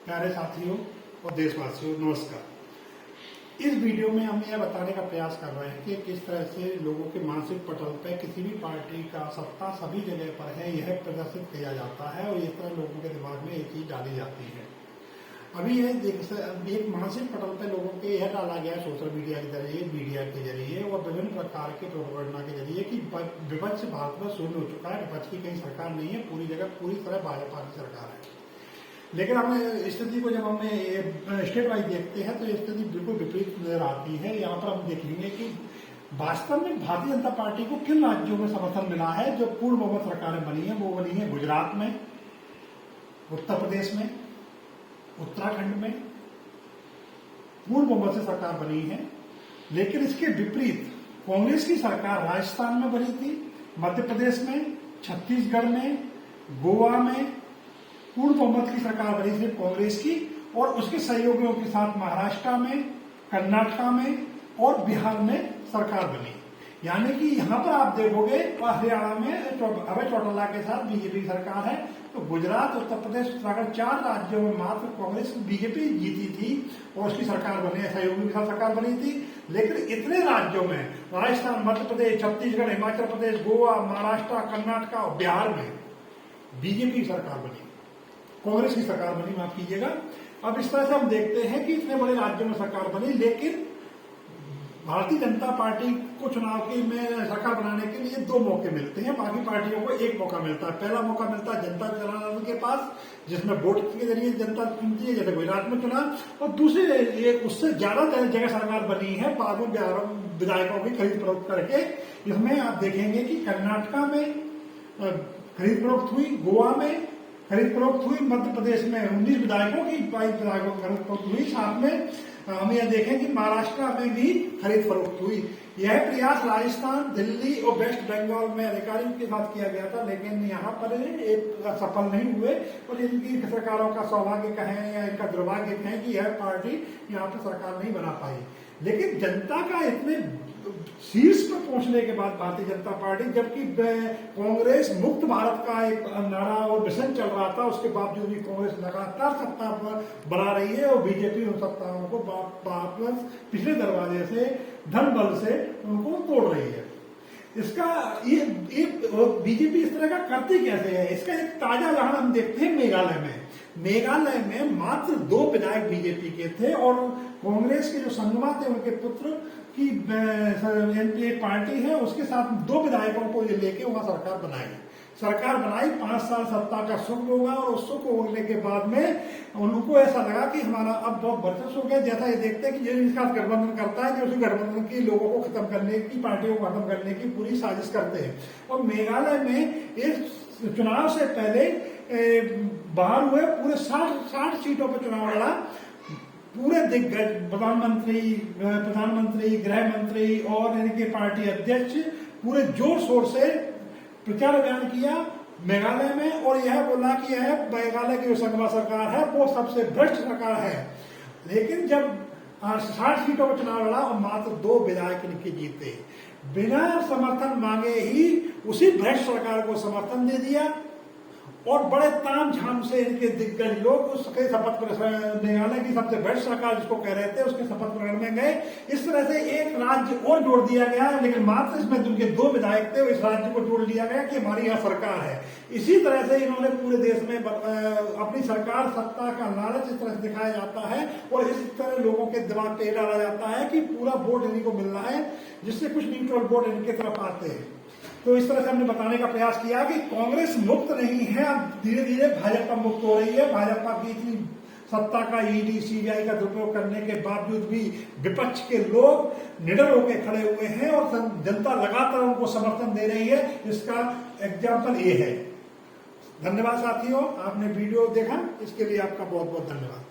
प्यारे साथियों और देशवासियों, नमस्कार। इस वीडियो में हम यह बताने का प्रयास कर रहे हैं कि किस तरह से लोगों के मानसिक पटल पर किसी भी पार्टी का सत्ता सभी जगह पर है, यह प्रदर्शित किया जाता है और इस तरह लोगों के दिमाग में एक चीज डाली जाती है। अभी एक मानसिक पटल पर लोगों के यह डाला गया है सोशल मीडिया के जरिए, मीडिया के जरिए और विभिन्न प्रकार के प्रोपेगेंडा के जरिए कि विपक्ष भारत में शून्य हो चुका है, विपक्ष की कहीं सरकार नहीं है, पूरी जगह पूरी तरह भाजपा की सरकार है। लेकिन हमें स्थिति को जब हमें स्टेट वाइज देखते हैं तो स्थिति बिल्कुल विपरीत नजर आती है। यहाँ पर हम देखेंगे कि वास्तव में भारतीय जनता पार्टी को किन राज्यों में समर्थन मिला है। जो पूर्ण बहुमत सरकारें बनी है वो बनी है गुजरात में, उत्तर प्रदेश में, उत्तराखंड में पूर्ण बहुमत से सरकार बनी है। लेकिन इसके विपरीत कांग्रेस की सरकार राजस्थान में बनी थी, मध्य प्रदेश में, छत्तीसगढ़ में, गोवा में पूर्ण बहुमत की सरकार बनी थी कांग्रेस की, और उसके सहयोगियों के साथ महाराष्ट्र में, कर्नाटका में और बिहार में सरकार बनी। यानी कि यहाँ पर आप देखोगे हरियाणा में अभय चौटाला के साथ बीजेपी की सरकार है। तो गुजरात, उत्तर प्रदेश, उत्तराखंड 4 राज्यों में मात्र कांग्रेस बीजेपी जीती थी और उसकी सरकार बनी, सहयोगी के साथ सरकार बनी थी। लेकिन इतने राज्यों में राजस्थान, मध्य प्रदेश, छत्तीसगढ़, हिमाचल प्रदेश, गोवा, महाराष्ट्र, कर्नाटका और बिहार में बीजेपी की सरकार बनी, कांग्रेस की सरकार बनी, माफ कीजिएगा। अब इस तरह से हम देखते हैं कि इतने बड़े राज्यों में सरकार बनी, लेकिन भारतीय जनता पार्टी को चुनाव के में सरकार बनाने के लिए 2 मौके मिलते हैं, बाकी पार्टियों को 1 मौका मिलता है। पहला मौका मिलता है जनता जनार्दन के पास, जिसमें वोट के जरिए जनता चुनती है, जैसे गुजरात में चुना, और दूसरे उससे ज्यादा जगह सरकार बनी है बाद में विधायकों की खरीद फरोख्त करके। इसमें आप देखेंगे कि कर्नाटका में खरीद फरोख्त हुई, गोवा में खरीद फरोख्त हुई, मध्य प्रदेश में 19 विधायकों की 22 विधायकों की खरीद फरोख्त हुई। साथ में हम यह देखें कि महाराष्ट्र में भी खरीद फरोख्त हुई। यह प्रयास राजस्थान, दिल्ली और वेस्ट बंगाल में अधिकारियों के साथ किया गया था, लेकिन यहाँ पर एक सफल नहीं हुए। और इनकी सरकारों का सौभाग्य कहें या इनका दुर्भाग्य कहें कि यह पार्टी यहाँ पर सरकार नहीं बना पाई। लेकिन जनता का इतने शीर्ष पर पहुंचने के बाद भारतीय जनता पार्टी, जबकि कांग्रेस मुक्त भारत का एक नारा और मिशन चल रहा था, उसके बावजूद भी कांग्रेस लगातार सत्ता बना रही है और बीजेपी उन सत्ताओं को वापस पिछले दरवाजे से धन बल से उनको तोड़ रही है। इसका ये बीजेपी इस तरह का करती कैसे है, इसका एक ताजा उदाहरण हम देखते हैं मेघालय में। मेघालय में मात्र 2 विधायक बीजेपी के थे और कांग्रेस के जो संगमा थे उनके पुत्र की एक पार्टी है, उसके साथ 2 विधायकों को लेके वहां सरकार बनाई। 5 साल सत्ता का सुख होगा और उस सुख होने के बाद में उनको ऐसा लगा कि हमारा अब बहुत वर्चस्व हो गया। जैसा ये देखते हैं कि जो इसका गठबंधन करता है, जो उसी गठबंधन के लोगों को खत्म करने की, पार्टियों को खत्म करने की पूरी साजिश करते हैं। और मेघालय में इस चुनाव से पहले बाहर हुए पूरे 60 सीटों पर चुनाव लड़ा। पूरे दिग्गज प्रधानमंत्री, गृह मंत्री और इनके पार्टी अध्यक्ष पूरे जोर शोर से प्रचार अभियान किया मेघालय में, और यह बोला कि यह मेघालय की जो संगमा सरकार है वो सबसे भ्रष्ट सरकार है। लेकिन जब 60 सीटों पर चुनाव लड़ा और मात्र 2 विधायक इनके जीते, बिना समर्थन मांगे ही उसी भ्रष्ट सरकार को समर्थन दे दिया और बड़े ताम झाम से इनके दिग्गज लोग उसके शपथ, मेघालय की सबसे भ्रष्ट सरकार जिसको कह रहे थे, उसके शपथ ग्रहण में गए। इस तरह से एक राज्य और जोड़ दिया गया, लेकिन मात्र इसमें जिनके 2 विधायक थे इस राज्य को जोड़ दिया गया कि हमारी यहाँ सरकार है। इसी तरह से इन्होंने पूरे देश में अपनी सरकार सत्ता का लालच इस तरह से दिखाया जाता है और इस तरह लोगों के दिमाग पे डाला जाता है कि पूरा वोट इन्हीं को मिल रहा है, जिससे कुछ न्यूट्रल वोट इनके तरफ आते हैं। तो इस तरह से हमने बताने का प्रयास किया कि कांग्रेस मुक्त नहीं है, अब धीरे धीरे भाजपा मुक्त हो रही है। भाजपा की इतनी सत्ता का ईडी, सीबीआई का दुरुपयोग करने के बावजूद भी विपक्ष के लोग निडर होकर खड़े हुए हैं और जनता लगातार उनको समर्थन दे रही है। इसका एग्जाम्पल ये है। धन्यवाद साथियों, आपने वीडियो देखा, इसके लिए आपका बहुत बहुत धन्यवाद।